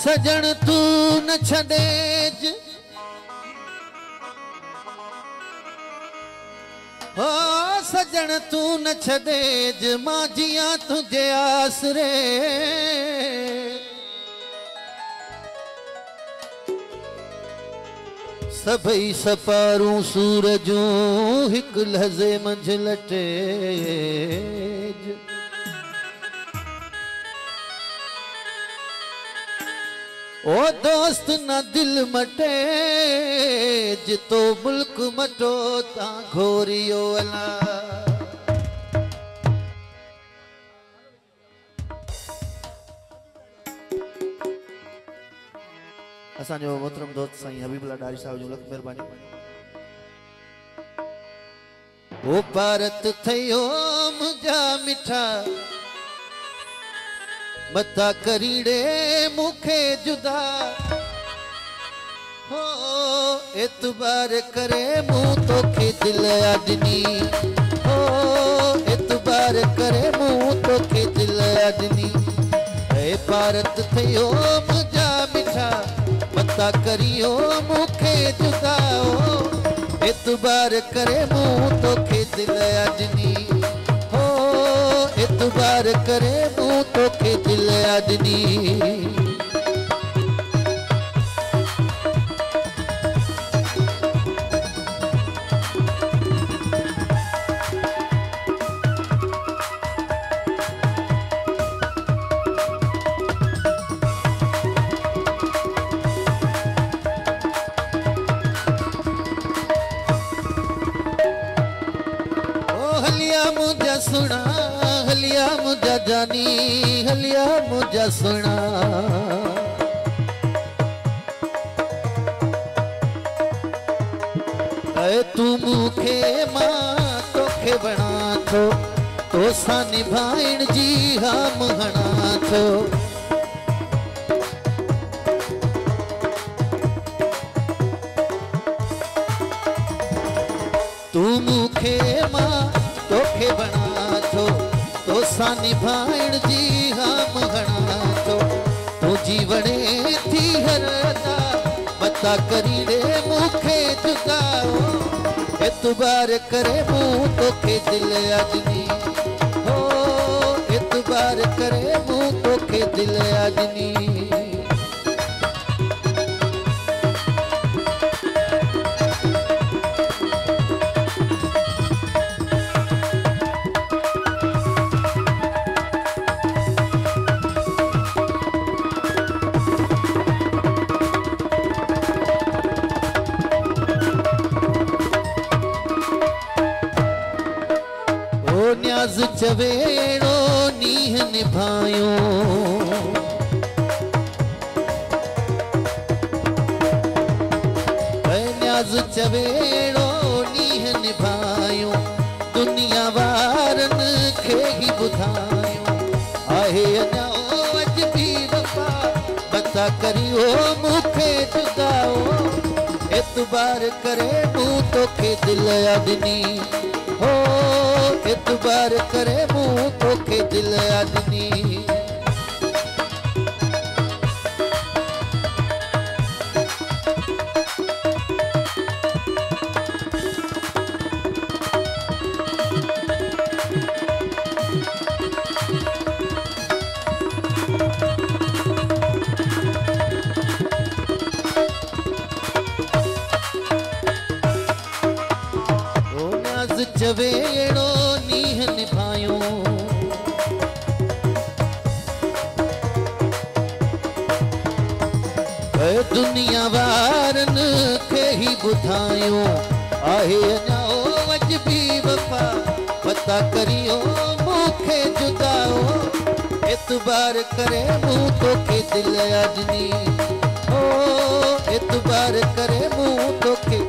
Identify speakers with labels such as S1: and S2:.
S1: सजन तू न छड़ेज हो सजन तू न छड़ेज मां जिया तुझे आसरे सभई सपारूं सूरजूं हिक लहज़े मंझ लटेज ओ दोस्त न दिल मटे जितो मुल्क मटो ता घोरियो अला असांजो मोहतरम दोस्त साईं हबीबुल्लाह डारी साहब जो लख मेहरबानी ओ भारत थयो मुंहिंजा मिठा मता करीड़े मुखे जुदा हो एतबार करे मुंह तोखे दिल अदनी हो एतबार करे मुंह तोखे दिल अदनी ए भारत थियो मुंहिंजा मिठा मता करियो मुखे जुदा हो एतबार करे मुंह तोखे दिल अदनी एतबार करे मुंह तोखे दिल अदनी सुना हलिया मुझा जानी हलिया मुझा सुना तू मुखे मां तोखे बना तो सा निभाइण जी हम हणा थो तू मुखे मां तोखे बना तो सा निभाइण जी हम हणा थो तू जीवणे थी हरदा मता करीड़े मुखे जुदा एतबार करे मुंह तोखे दिल अदनी हो एतबार करे मुंह तोखे दिल अदनी न्याज़ चवेड़ो नीह निभायो न्याज़ चवेड़ो नीह निभायो दुनिया वारन खे ही बुधायो आहे अञा अजबी वफा मता करियो मुखे जुदाओ एतबार करे मुंह तोखे दिल अदनी हो एतबार करे मुंह तोखे दिल अदनी चवेड़ो नीह निभायो दुनिया वारन खे ही बुधायो आहे अञा अजबी वफा पता करियो मुखे जुदाओ एतबार करे मुंह तोखे दिल अदनी हो एतबार करे मुंह तोखे